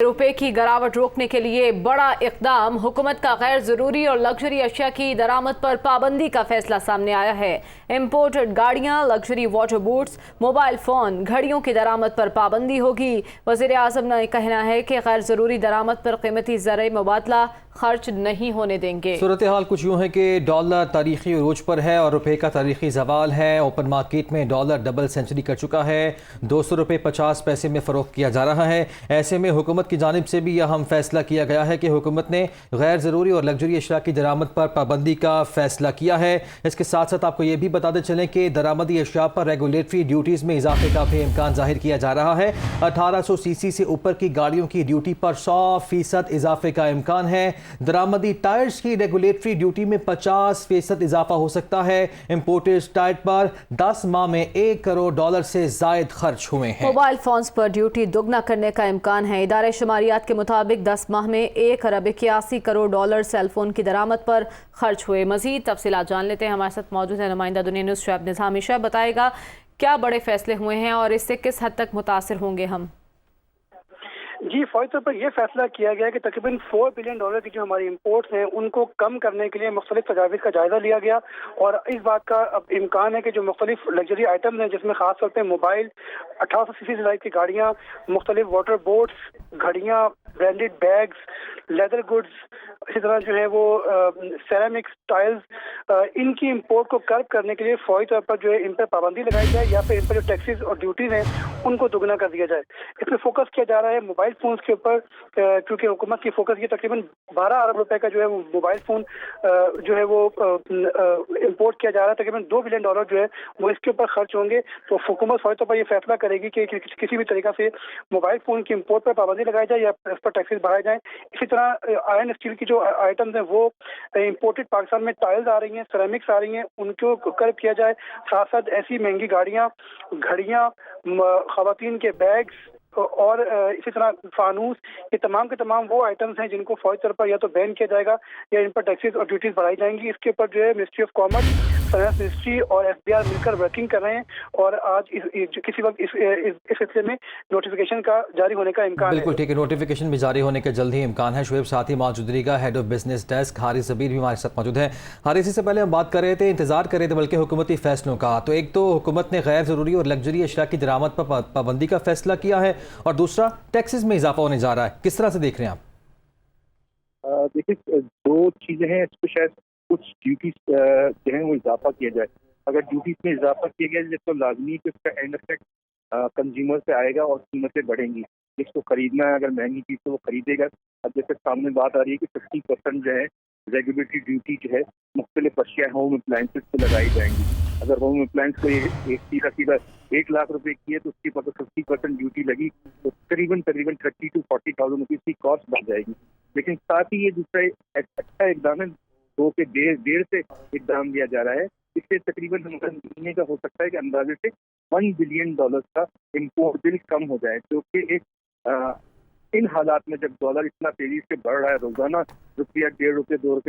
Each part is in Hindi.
रुपए की गिरावट रोकने के लिए बड़ा इकदाम। हुकूमत का गैर जरूरी और लग्जरी अशिया की दरामद पर पाबंदी का फैसला सामने आया है। इंपोर्टेड गाड़ियां, luxury water boats, mobile phone, घड़ियों की दरामद पर पाबंदी होगी। वजीर आजम का कहना है कि गैर जरूरी दरामद पर कीमती ज़र मुबादला खर्च नहीं होने देंगे। सूरत हाल कुछ यूँ है कि डॉलर तारीखी उरूज पर है और रुपये का तारीखी जवाल है। ओपन मार्केट में डॉलर डबल सेंचुरी कर चुका है। 200 रुपये 50 पैसे में फ़रोख्त किया जा रहा है। ऐसे में हुकूमत की जानिब से भी यह अहम फैसला किया गया है कि हुकूमत ने गैर ज़रूरी और लग्जरी अशिया की दरामद पर पाबंदी का फैसला किया है। इसके साथ साथ आपको ये भी बताते चलें कि दरामदी अशिया पर रेगुलेटरी ड्यूटीज़ में इजाफे का भी इम्कान जाहिर किया जा रहा है। 1800 सीसी से ऊपर की गाड़ियों की ड्यूटी पर 100% इजाफे का इम्कान है। दरामदी टायर्स की रेगुलेटरी ड्यूटी में 50% इजाफा हो सकता है। इंपोर्टेड टायर पर 10 माह में $1 करोड़ से जायद खर्च हुए हैं। मोबाइल फोन्स पर ड्यूटी दुगना करने का इम्कान है। इदारे शुमारियात के मुताबिक 10 माह में $1 अरब 81 करोड़ सेलफोन की दरामद पर खर्च हुए। मजीद तफसीलात जान लेते हैं। हमारे साथ मौजूद है नुमाइंदा दुनिया न्यूज़ शुएब निज़ामी। शुएब, बताएगा क्या बड़े फैसले हुए हैं और इससे किस हद तक मुतासिर होंगे हम? जी, फौरी तौर पर यह फैसला किया गया कि तकरीबन $4 बिलियन की जो हमारी इंपोर्ट्स हैं उनको कम करने के लिए मुख्तलिफ तजावीज़ का जायजा लिया गया। और इस बात का अब इम्कान है कि जो मुख्तलिफ लग्जरी आइटम्स हैं जिसमें खास तौर पर मोबाइल, 1800 सीसी से की गाड़ियाँ, मुख्तलिफ वाटर बोट्स, घड़ियाँ, ब्रांडेड बैग्स, लेदर गुड्स, इसी तरह जो है वो सेरामिक्स, टाइल्स, इनकी इंपोर्ट को कर्ब करने के लिए फौरी तौर पर जो है इन पर पाबंदी लगाई जाए या फिर इन पर जो टैक्सेस और ड्यूटीज हैं उनको दुगना कर दिया जाए। इसमें फोकस किया जा रहा है मोबाइल फोन्स के ऊपर, क्योंकि हुकूमत की फोकस ये तकरीबन 12 अरब रुपए का जो है वो मोबाइल फोन जो है वो इंपोर्ट किया जा रहा है। तकरीबन $2 बिलियन जो है वो इसके ऊपर खर्च होंगे। तो हुकूमत फौरी तौर पर यह फैसला करेगी कि किसी भी तरीका से मोबाइल फोन की इंपोर्ट पर पाबंदी लगाई जाए या इस पर टैक्सेस बढ़ाए जाए। इसी तरह आयरन स्टील की जो आइटम्स हैं वो इंपोर्टेड पाकिस्तान में टाइल्स आ रही हैं, सेरेमिक्स आ रही हैं, उनको कर्ब किया जाए। साथ साथ ऐसी महंगी गाड़ियाँ, घड़ियाँ, खवातीन के बैग्स और इसी तरह फानूस, ये तमाम के तमाम वो आइटम्स हैं जिनको फौरी तौर पर या तो बैन किया जाएगा या इन पर टैक्सेस और ड्यूटीज बढ़ाई जाएंगी। इसके ऊपर जो है ministry of commerce, finance ministry और FBI मिलकर वर्किंग कर रहे हैं और आज किसी वक्त इस सिलसिले में नोटिफिकेशन का जारी होने का इम्कान है। बिल्कुल ठीक है, नोटिफिकेशन भी जारी होने का जल्द ही इम्कान है। शुएब साथ ही मौजूदगी का head of business desk Haris Zabeer भी हमारे साथ मौजूद है। हारिस, इससे पहले हम बात कर रहे थे, इंतजार कर रहे थे बल्कि हुकूमती फैसलों का। तो एक तो हुकूमत ने गैर ज़रूरी और लग्जरी अशिया की दरामद पर पाबंदी का फैसला किया है और दूसरा टैक्सेस में इजाफा होने जा रहा है। किस तरह से देख रहे हैं आप? देखिए, दो चीजें हैं। इस पर शायद कुछ ड्यूटीज जो है वो इजाफा किया जाए। अगर ड्यूटीज में इजाफा किया गया तो लाजमी कि उसका एंड इफेक्ट कंज्यूमर पे आएगा और कीमतें बढ़ेंगी। जिसको खरीदना है अगर महंगी चीज तो वो खरीदेगा। अब जैसे सामने बात आ रही है कि 50% जो है रेगुलेटरी ड्यूटी जो है मुख्तलिफ अशिया होम अप्लायंसेस पे लगाई जाएंगी। अगर होम अप्लायंस को एक सीधा $1 लाख की है तो उसके ऊपर 50% ड्यूटी लगी तो तकरीबन 30,000 to 40,000 रुपीज की कॉस्ट बढ़ जाएगी। लेकिन साथ ही ये दूसरा अच्छा इकदाम है, 2 के डेढ़ से इकदाम दिया जा रहा है। इससे तकरीबन हमारे महीने का हो सकता है कि अंदाजे से $1 बिलियन का इम्पोर्ट बिल कम हो जाए, जो कि एक इन हालात में जब डॉलर इतना तेजी से बढ़ रहा है, रोजाना रुपया $1.5 $2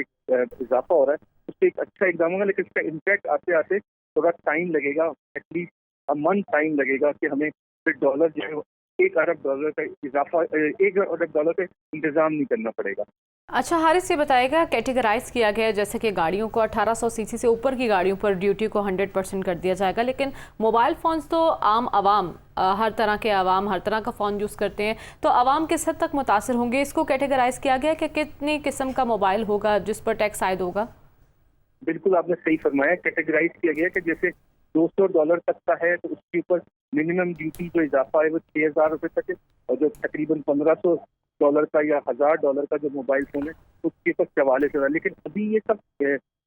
इजाफा हो रहा है, उससे एक अच्छा इकदाम होगा। लेकिन इसका इम्पैक्ट आते आते थोड़ा टाइम लगेगा, एटलीस्ट मंथ टाइम लगेगा कि हमें फिर डॉलर जो है $1 अरब का इजाफा, $1 अरब का इंतजाम नहीं करना पड़ेगा। अच्छा हारिस, ये बताएगा कैटेगराइज किया गया जैसे कि गाड़ियों को 1800 सीसी से ऊपर की गाड़ियों पर ड्यूटी को 100% कर दिया जाएगा, लेकिन मोबाइल फ़ोन्स तो आम आवाम, हर तरह के आवाम हर तरह का फ़ोन यूज़ करते हैं, तो आवाम किस हद तक मुतासर होंगे? इसको कैटेगराइज किया गया कि कितनी किस्म का मोबाइल होगा जिस पर टैक्स आयद होगा? बिल्कुल आपने सही फरमाया, कैटेगराइज किया गया कि जैसे $200 तक का है तो उसके ऊपर मिनिमम ड्यूटी जो इजाफा है वो $6,000 तक है, और जो तकरीबन $1,500 का या $1,000 का जो मोबाइल फोन है उसके ऊपर 44,000। लेकिन अभी ये सब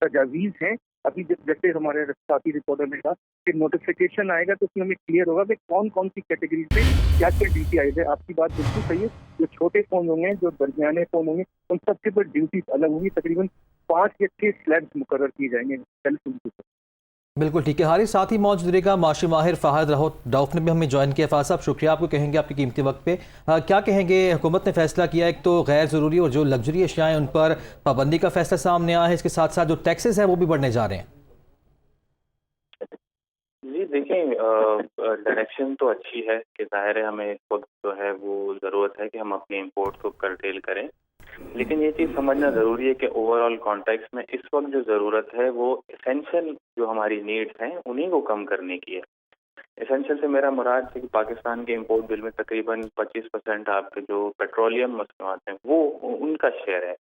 तजावीज़ हैं। अभी जैसे हमारे साथी रिपोर्टर ने कहा कि नोटिफिकेशन आएगा तो उसमें हमें क्लियर होगा कि कौन कौन सी कैटेगरी में क्या क्या ड्यूटी आई है। आपकी बात बिल्कुल सही है, जो छोटे फोन होंगे, जो दरमियाने फोन होंगे, उन सबके ऊपर ड्यूटी अलग होगी। तकरीबन 5 या 6 स्लैब्स मुकर्रर किए जाएंगे टेलीफोन के ऊपर। बिल्कुल ठीक है हारिस, साथ ही मौजूद रहेगा माशी माहिर फ़ाहद रऊफ ने भी हमें ज्वाइन किया। फ़ाहद साहब, शुक्रिया आपको कहेंगे आपके कीमती वक्त पे। क्या कहेंगे, हुकूमत ने फैसला किया, एक तो गैर ज़रूरी और जो लग्जरी अशियाएँ उन पर पाबंदी का फैसला सामने आया है, इसके साथ साथ जो टैक्सेस हैं वो भी बढ़ने जा रहे हैं। जी, जी देखें, डायरेक्शन तो अच्छी है कि ज़ाहिर है हमें इस वक्त जो है वो ज़रूरत है कि हम अपने इंपोर्ट को कर्टेल करें, लेकिन ये चीज़ समझना ज़रूरी है कि ओवरऑल कॉन्टेक्स्ट में इस वक्त जो ज़रूरत है वो एसेंशियल जो हमारी नीड्स हैं उन्हीं को कम करने की है। एसेंशियल से मेरा मुराद है कि पाकिस्तान के इंपोर्ट बिल में तकरीबन 25% आपके जो पेट्रोलियम मसनूआत हैं वो उनका शेयर है।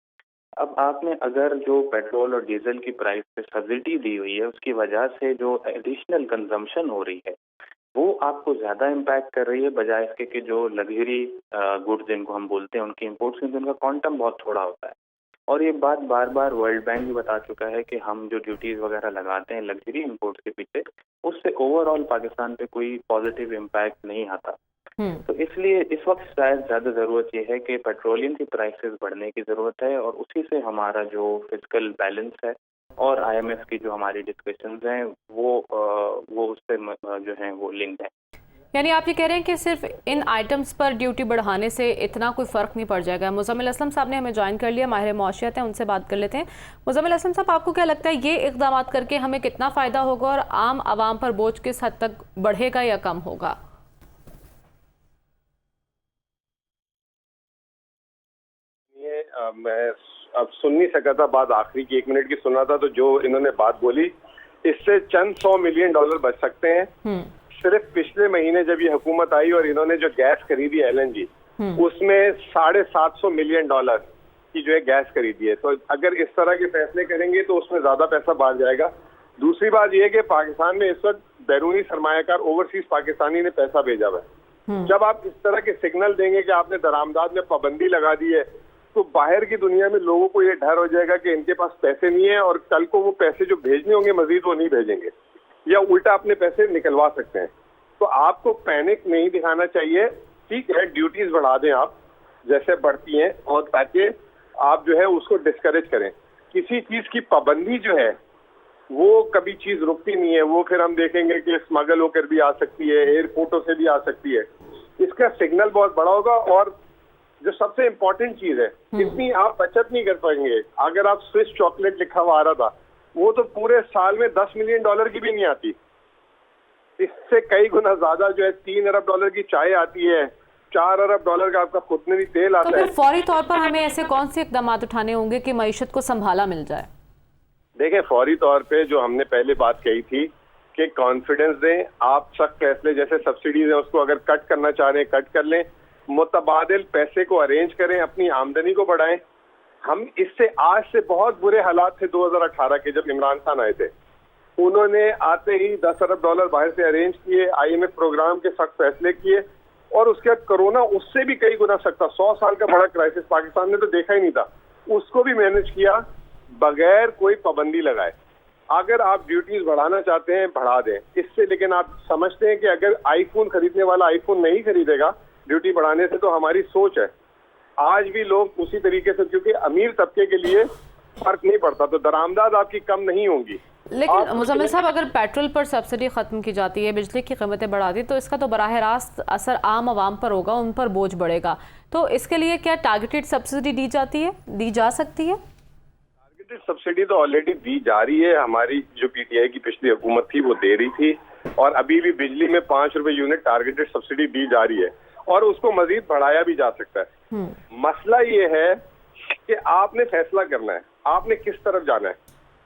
अब आपने अगर जो पेट्रोल और डीजल की प्राइस पे सब्सिडी दी हुई है उसकी वजह से जो एडिशनल कंजम्पशन हो रही है वो आपको ज़्यादा इम्पैक्ट कर रही है, बजाय इसके कि जो लग्जरी गुड्स जिनको हम बोलते हैं उनकी इम्पोर्ट्स में उनका क्वांटम बहुत थोड़ा होता है। और ये बात बार बार वर्ल्ड बैंक भी बता चुका है कि हम जो ड्यूटीज़ वगैरह लगाते हैं लग्जरी इम्पोर्ट्स के पीछे, उससे ओवरऑल पाकिस्तान पे कोई पॉजिटिव इम्पैक्ट नहीं आता। तो इसलिए इस वक्त शायद ज़्यादा ज़रूरत यह है कि पेट्रोलियम की प्राइसेस बढ़ने की ज़रूरत है और उसी से हमारा जो फिजिकल बैलेंस है और आईएमएफ की जो हमारी डिस्कशंस हैं वो उससे जो हैं वो लिंक्ड है। यानी आप ये कह रहे हैं कि सिर्फ इन आइटम्स पर ड्यूटी बढ़ाने से इतना कोई फ़र्क नहीं पड़ जाएगा। मुज़म्मिल असलम साहब ने हमें ज्वाइन कर लिया, माहिर मौशियत हैं, उनसे बात कर लेते हैं। मुज़म्मिल असलम साहब, आपको क्या लगता है ये इक़दाम करके हमें कितना फ़ायदा होगा और आम आवाम पर बोझ किस हद तक बढ़ेगा या कम होगा? मैं अब सुन नहीं सका था, बात आखिरी की 1 मिनट की सुना था, तो जो इन्होंने बात बोली इससे चंद $100 मिलियन बच सकते हैं। सिर्फ पिछले महीने जब ये हुकूमत आई और इन्होंने जो गैस खरीदी LNG, उसमें $750 मिलियन की जो है गैस खरीदी है। तो अगर इस तरह के फैसले करेंगे तो उसमें ज्यादा पैसा बाहर जाएगा। दूसरी बात यह है कि पाकिस्तान में इस वक्त बैरूनी सरमायाकार ओवरसीज पाकिस्तानी ने पैसा भेजा हुआ है। जब आप इस तरह के सिग्नल देंगे कि आपने दरामदाद में पाबंदी लगा दी है, तो बाहर की दुनिया में लोगों को ये डर हो जाएगा कि इनके पास पैसे नहीं है और कल को वो पैसे जो भेजने होंगे मजीद वो नहीं भेजेंगे या उल्टा अपने पैसे निकलवा सकते हैं। तो आपको पैनिक नहीं दिखाना चाहिए। ठीक है, ड्यूटीज बढ़ा दें आप जैसे बढ़ती हैं, और ताकि आप जो है उसको डिस्करेज करें। किसी चीज की पाबंदी जो है वो कभी चीज रुकती नहीं है, वो फिर हम देखेंगे कि स्मगल होकर भी आ सकती है, एयरपोर्टों से भी आ सकती है। इसका सिग्नल बहुत बड़ा होगा। और जो सबसे इम्पोर्टेंट चीज है, इतनी आप बचत नहीं कर पाएंगे। अगर आप स्विस चॉकलेट लिखा हुआ आ रहा था, वो तो पूरे साल में $10 मिलियन की भी नहीं आती। इससे कई गुना ज्यादा जो है $3 अरब की चाय आती है, $4 अरब का आपका खुदनी तेल आता है। तो फिर फौरी तौर पर हमें ऐसे कौन से इक़दाम उठाने होंगे कि मईशत को संभाला मिल जाए? देखें, फौरी तौर पे जो हमने पहले बात कही थी कि कॉन्फिडेंस दें। आप सख्त फैसले जैसे सब्सिडीज है उसको अगर कट करना चाह रहे हैं कट कर लें, मुतबादिल पैसे को अरेंज करें, अपनी आमदनी को बढ़ाएं। हम इससे आज से बहुत बुरे हालात थे 2018 के, जब इमरान खान आए थे। उन्होंने आते ही $10 अरब बाहर से अरेंज किए, IMF प्रोग्राम के सख्त फैसले किए, और उसके बाद कोरोना उससे भी कई गुना सख्त था। 100 साल का बड़ा क्राइसिस पाकिस्तान ने तो देखा ही नहीं था, उसको भी मैनेज किया बगैर कोई पाबंदी लगाए। अगर आप ड्यूटीज बढ़ाना चाहते हैं बढ़ा दें इससे, लेकिन आप समझते हैं कि अगर आईफोन खरीदने वाला आईफोन नहीं खरीदेगा ड्यूटी बढ़ाने से, तो हमारी सोच है आज भी लोग उसी तरीके से, क्योंकि अमीर तबके के लिए फर्क नहीं पड़ता, तो दरामदाद आपकी कम नहीं होंगी। लेकिन मुज़म्मिल साहब, अगर पेट्रोल पर सब्सिडी ख़त्म की जाती है, बिजली की कीमतें बढ़ा दी, तो इसका तो बराह रास्त असर आम आवाम पर होगा, उन पर बोझ बढ़ेगा। तो इसके लिए क्या टारगेटेड सब्सिडी दी जाती है, दी जा सकती है? टारगेटेड सब्सिडी तो ऑलरेडी दी जा रही है। हमारी जो PTI की पिछली हुकूमत थी वो दे रही थी, और अभी भी बिजली में ₹5 यूनिट टारगेटेड सब्सिडी दी जा रही है, और उसको मजीद बढ़ाया भी जा सकता है। मसला ये है कि आपने फैसला करना है, आपने किस तरफ जाना है।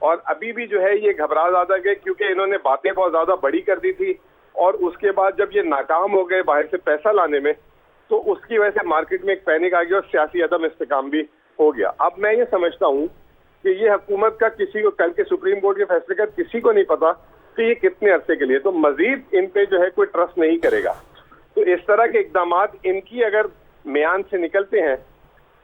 और अभी भी जो है ये घबरा ज्यादा गए, क्योंकि इन्होंने बातें बहुत ज्यादा बड़ी कर दी थी, और उसके बाद जब ये नाकाम हो गए बाहर से पैसा लाने में, तो उसकी वजह से मार्केट में एक पैनिक आ गया और सियासी अदम इस्तेकाम भी हो गया। अब मैं ये समझता हूँ कि ये हुकूमत का किसी को, कल के सुप्रीम कोर्ट के फैसले का किसी को नहीं पता कि ये कितने अरसे के लिए, तो मजीद इन पे जो है कोई ट्रस्ट नहीं करेगा। तो इस तरह के इकदामात इनकी अगर म्यान से निकलते हैं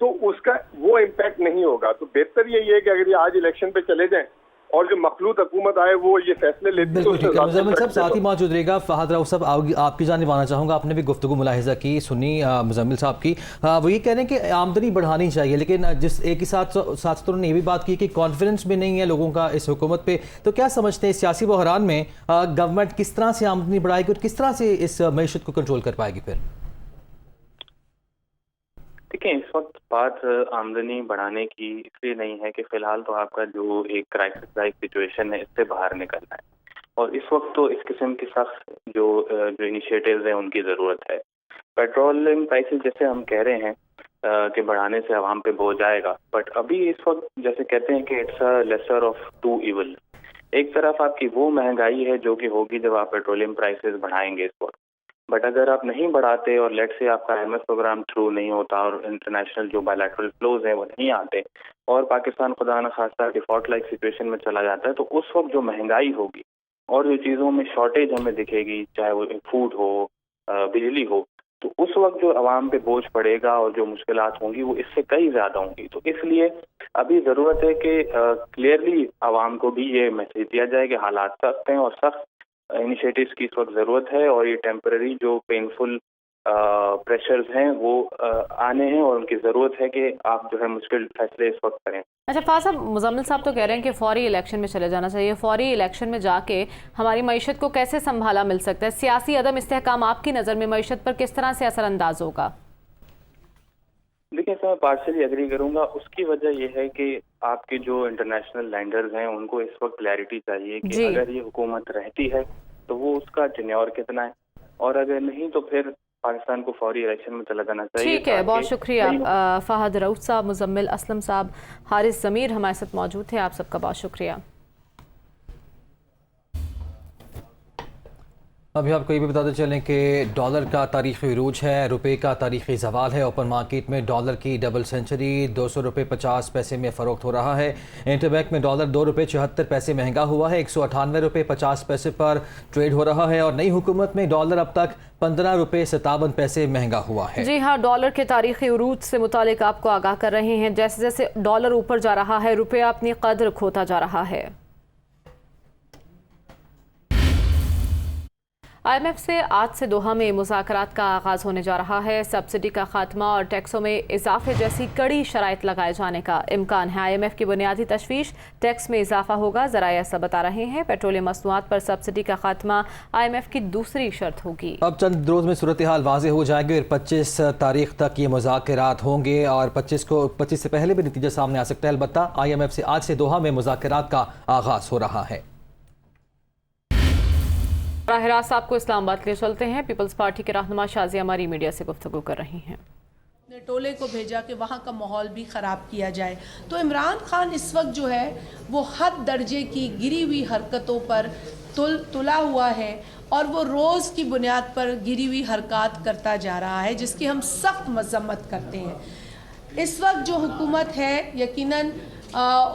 तो उसका वो इम्पैक्ट नहीं होगा। तो बेहतर यही है कि अगर ये आज इलेक्शन पे चले जाएं और जो मखलूत हुकूमत आए वो ये फैसले लेती है। मुज़म्मिल साहब साथ ही मौजूद रहेगा। फहद राउफ साहब, आपकी जानिब आना चाहूँगा। आपने भी गुफ्तगू मुलाहिजा की, सुनी मुज़म्मिल साहब की। वो ये कह रहे हैं कि आमदनी बढ़ानी चाहिए, लेकिन जिस एक ही साथ तो उन्होंने ये भी बात की कि कॉन्फिडेंस भी नहीं है लोगों का इस हुकूमत पे। तो क्या समझते हैं सियासी बहरान में गवर्नमेंट किस तरह से आमदनी बढ़ाएगी और किस तरह से इस मईशत को कंट्रोल कर पाएगी? फिर देखिए, इस वक्त बात आमदनी बढ़ाने की इसलिए नहीं है कि फिलहाल तो आपका जो एक क्राइसिस लाइक सिचुएशन है इससे बाहर निकलना है, और इस वक्त तो इस किस्म की सख्त जो इनिशिएटिव्स हैं उनकी ज़रूरत है। पेट्रोलियम प्राइसेस जैसे हम कह रहे हैं कि बढ़ाने से आवाम पे बोझ आएगा, बट अभी इस वक्त जैसे कहते हैं कि it's a lesser of two evil. एक तरफ आपकी वो महंगाई है जो कि होगी जब आप पेट्रोलियम प्राइसेस बढ़ाएंगे इस वक्त, बट अगर आप नहीं बढ़ाते और लेट से आपका IMF प्रोग्राम थ्रू नहीं होता और इंटरनेशनल जो बायलैटरल फ्लोज हैं वो नहीं आते और पाकिस्तान खुदा न खास्ता डिफॉल्ट लाइक सिचुएशन में चला जाता है, तो उस वक्त जो महंगाई होगी और जो चीज़ों में शॉर्टेज हमें दिखेगी, चाहे वो फूड हो, बिजली हो, तो उस वक्त जो आवाम पे बोझ पड़ेगा और जो मुश्किलात होंगी वो इससे कई ज़्यादा होंगी। तो इसलिए अभी ज़रूरत है कि क्लियरली आवाम को भी ये मैसेज दिया जाए कि हालात सख्त हैं और सख्त इनिशिएटिव्स की इस वक्त ज़रूरत है और ये टेम्पररी जो पेनफुल प्रेशर्स हैं वो आने हैं और उनकी ज़रूरत है कि आप जो है मुश्किल फैसले इस वक्त करें। अच्छा फाज साहब, मुजम्मिल साहब तो कह रहे हैं कि फौरी इलेक्शन में चले जाना चाहिए। फौरी इलेक्शन में जाके हमारी मईशत को कैसे संभाला मिल सकता है? सियासी अदम इस्तेहकाम आपकी नज़र में मईशत पर किस तरह से असरअंदाज होगा? देखिए, मैं पार्शली एग्री करूंगा। उसकी वजह यह है कि आपके जो इंटरनेशनल लैंडर्स हैं उनको इस वक्त क्लैरिटी चाहिए कि अगर ये हुकूमत रहती है तो वो उसका टेन्योर कितना है, और अगर नहीं तो फिर पाकिस्तान को फौरी इलेक्शन में चला जाना चाहिए। ठीक है, बहुत शुक्रिया फहद रऊफ साहब, मुजम्मिल असलम साहब, हारिस ज़मीर हमारे साथ मौजूद थे। आप सबका बहुत शुक्रिया। अभी आपको ये भी बताते चलें कि डॉलर का तारीखी उरूज है, रुपए का तारीखी ज़वाल है। ओपन मार्केट में डॉलर की डबल सेंचुरी 200 रुपये 50 पैसे में फ़रोख्त हो रहा है। इंटरबैंक में डॉलर 2 रुपये 74 पैसे महंगा हुआ है, 198 रुपये 50 पैसे पर ट्रेड हो रहा है। और नई हुकूमत में डॉलर अब तक 15 रुपये 57 पैसे महंगा हुआ है। जी हाँ, डॉलर के तारीखी उरूज से मुतालिक आपको आगाह कर रहे हैं। जैसे जैसे डॉलर ऊपर जा रहा है, रुपया अपनी कदर खोता जा रहा है। IMF से आज से दोहा में मुज़ाकरात का आगाज़ होने जा रहा है। सब्सिडी का खात्मा और टैक्सों में इजाफे जैसी कड़ी शराइत लगाए जाने का इम्कान है। IMF की बुनियादी तशवीश टैक्स में इजाफा होगा। ज़राए ऐसा बता रहे हैं। पेट्रोलियम मसनूआत पर सब्सिडी का खात्मा IMF की दूसरी शर्त होगी। अब चंद रोज़ में सूरत हाल वाज़ेह हो जाएगी और 25 तारीख तक ये मुज़ाकरात होंगे और 25 से पहले भी नतीजा सामने आ सकता है। अलबत्ता IMF से आज से दोहा में मुज़ाकरात का आगाज़ हो रहा है। राह रास्त आपको इस्लामाबाद ले चलते हैं। पीपल्स पार्टी के रहनुमा शाज़िया हमारी मीडिया से गुफ्तगू कर रही हैं। टोले को भेजा कि वहाँ का माहौल भी ख़राब किया जाए। तो इमरान खान इस वक्त जो है वो हद दर्जे की गिरी हुई हरकतों पर तुला हुआ है और वो रोज़ की बुनियाद पर गिरी हुई हरकत करता जा रहा है, जिसकी हम सख्त मजम्मत करते हैं। इस वक्त जो हुकूमत है यकीनन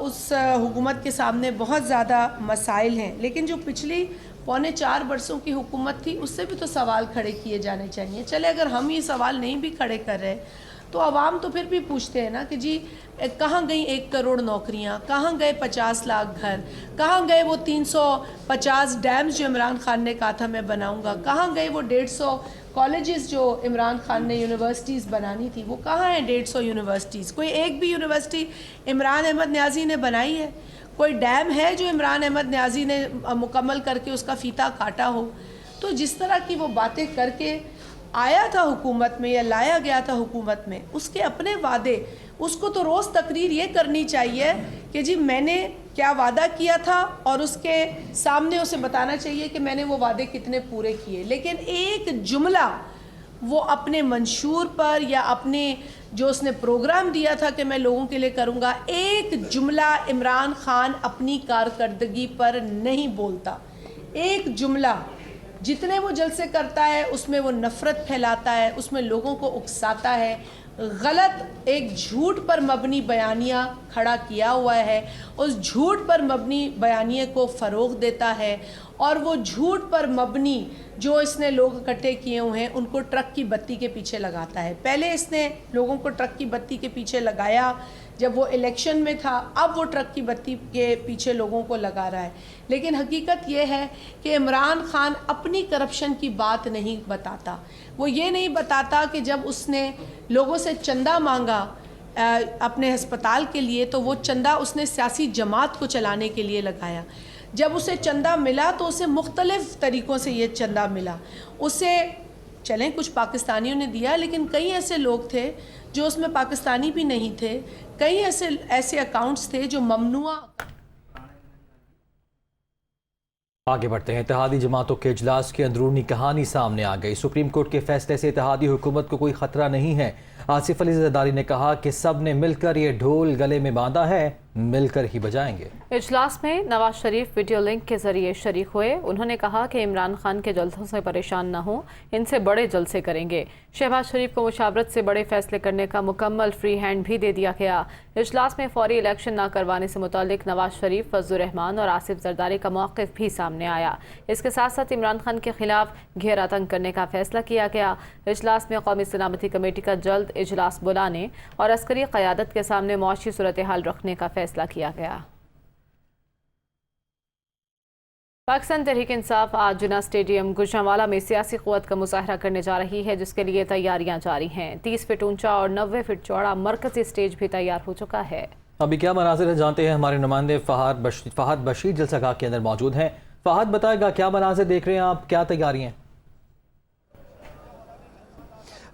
उस हुकूमत के सामने बहुत ज़्यादा मसाइल हैं, लेकिन जो पिछली 4.25 वर्षों की हुकूमत थी उससे भी तो सवाल खड़े किए जाने चाहिए। चले अगर हम ये सवाल नहीं भी खड़े कर रहे तो आवाम तो फिर भी पूछते हैं ना कि जी कहाँ गई 1 करोड़ नौकरियाँ, कहाँ गए 50 लाख घर, कहाँ गए वो 350 डैम्स जो इमरान खान ने कहा था मैं बनाऊँगा, कहाँ गए वो 150 कॉलेजेस जो इमरान खान ने यूनिवर्सिटीज़ बनानी थी, वो कहाँ हैं 150 यूनिवर्सिटीज़? कोई एक भी यूनिवर्सिटी इमरान अहमद न्याजी ने बनाई है? कोई डैम है जो इमरान अहमद न्याजी ने मुकम्मल करके उसका फीता काटा हो? तो जिस तरह की वो बातें करके आया था हुकूमत में या लाया गया था हुकूमत में, उसके अपने वादे, उसको तो रोज़ तकरीर ये करनी चाहिए कि जी मैंने क्या वादा किया था और उसके सामने उसे बताना चाहिए कि मैंने वो वादे कितने पूरे किए। लेकिन एक जुमला वो अपने मंशूर पर या अपने जो उसने प्रोग्राम दिया था कि मैं लोगों के लिए करूँगा, एक जुमला इमरान खान अपनी कारकर्दगी पर नहीं बोलता। एक जुमला, जितने वो जलसे करता है उसमें वो नफ़रत फैलाता है, उसमें लोगों को उकसाता है, गलत एक झूठ पर मबनी बयानिया खड़ा किया हुआ है, उस झूठ पर मबनी बयानिए को फ़रोग़ देता है और वो झूठ पर मबनी जो इसने लोग इकट्ठे किए हुए हैं उनको ट्रक की बत्ती के पीछे लगाता है। पहले इसने लोगों को ट्रक की बत्ती के पीछे लगाया जब वो इलेक्शन में था, अब वो ट्रक की बत्ती के पीछे लोगों को लगा रहा है। लेकिन हकीकत ये है कि इमरान खान अपनी करप्शन की बात नहीं बताता। वो ये नहीं बताता कि जब उसने लोगों से चंदा मांगा अपने अस्पताल के लिए तो वो चंदा उसने सियासी जमात को चलाने के लिए लगाया। जब उसे चंदा मिला तो उसे मुख्तलिफ़ तरीक़ों से ये चंदा मिला। उसे चलें कुछ पाकिस्तानियों ने दिया, लेकिन कई ऐसे लोग थे जो उसमें पाकिस्तानी भी नहीं थे, कई ऐसे अकाउंट्स थे जो ममनुआ आगे बढ़ते हैं। इत्तेहादी जमातों के इजलास की अंदरूनी कहानी सामने आ गई। सुप्रीम कोर्ट के फैसले से इत्तेहादी हुकूमत को कोई खतरा नहीं है। आसिफ अली जरदारी ने कहा कि सब ने मिलकर ये ढोल गले में बांधा है, मिलकर ही बजाएंगे। इजलास में नवाज शरीफ वीडियो लिंक के जरिए शरीक हुए। उन्होंने कहा कि इमरान खान के जलसों से परेशान न हो, इनसे बड़े जलसे करेंगे। शहबाज शरीफ को मुशावरत से बड़े फैसले करने का मुकम्मल फ्री हैंड भी दे दिया गया। इजलास में फौरी इलेक्शन न करवाने से मुतालिक नवाज शरीफ, फजलुर रहमान और आसिफ जरदारी का मौक़िफ़ भी सामने आया। इसके साथ साथ इमरान खान के खिलाफ घेरा तंग करने का फैसला किया गया। इजलास में कौमी सलामती कमेटी का जल्द इजलास बुलाने और अस्करी क़यादत के सामने मुआशी सूरत हाल रखने का फैसला किया गया। पाकिस्तान तहरीक इंसाफ आज जिन्ना स्टेडियम गुजरांवाला में सियासी क़ुव्वत का मुजाहरा करने जा रही है, जिसके लिए तैयारियां जारी हैं। 30 फीट ऊंचा और 90 फीट चौड़ा मरकजी स्टेज भी तैयार हो चुका है। अभी क्या मनाजिर है जानते हैं। हमारे नुमाइंदे फहद बशीर जलसागाह के अंदर मौजूद हैं। फहद बताएगा क्या मनाजिर देख रहे हैं आप, क्या तैयारियां?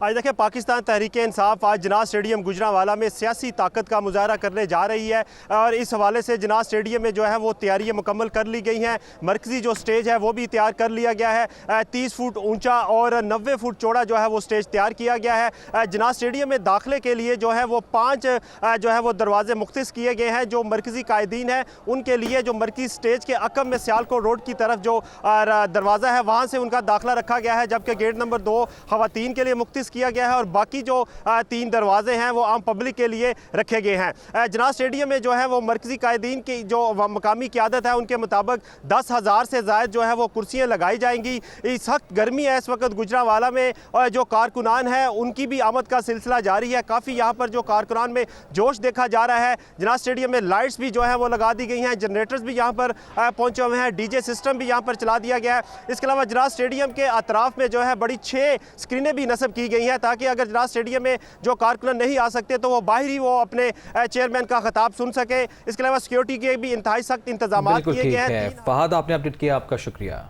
आज देखिए, पाकिस्तान तहरीक इंसाफ आज जिन्ना स्टेडियम गुजरांवाला में सियासी ताकत का मुजाहरा करने जा रही है और इस हवाले से जिन्ना स्टेडियम में जो है वो तैयारियां मुकम्मल कर ली गई हैं। मरकज़ी जो स्टेज है वो भी तैयार कर लिया गया है। 30 फुट ऊंचा और 90 फुट चौड़ा जो है वो स्टेज तैयार किया गया है। जिन्ना स्टेडियम में दाखिले के लिए जो है वो 5 जो है वो दरवाजे मुख्तस किए गए हैं। जो मरकज़ी कायदीन है उनके लिए जो मरकज़ी स्टेज के अकब में सियालकोट रोड की तरफ जो दरवाज़ा है वहाँ से उनका दाखिला रखा गया है, जबकि गेट नंबर 2 ख़वातीन के लिए मुख्तस किया गया है और बाकी जो 3 दरवाजे हैं वो आम पब्लिक के लिए रखे गए हैं। जिन्ना स्टेडियम में जो है वो मरकज़ी कायदीन की जो मकामी क़यादत है उनके मुताबिक 10,000 से ज़ायद जो है वो कुर्सियाँ लगाई जाएंगी। इस वक्त गर्मी है इस वक्त गुजरांवाला में और जो कारकुनान है उनकी भी आमद का सिलसिला जारी है। काफ़ी यहाँ पर जो कारकुनान में जोश देखा जा रहा है। जिन्ना स्टेडियम में लाइट्स भी जो है वो लगा दी गई हैं, जनरेटर्स भी यहाँ पर पहुँचे हुए हैं, DJ सिस्टम भी यहाँ पर चला दिया गया है। इसके अलावा जिन्ना स्टेडियम के अतराफ में जो है बड़ी 6 स्क्रीनें भी नस्ब की गई हैं ताकि अगर जिन्ना स्टेडियम में जो कारकुनान नहीं आ सकते तो वो बाहर ही वो अपने चेयरमैन का खिताब सुन सके। इसके अलावा सिक्योरिटी के भी इंतहाई सख्त इंतजाम किए गए हैं। फहद, आपने अपडेट किया, आपका शुक्रिया।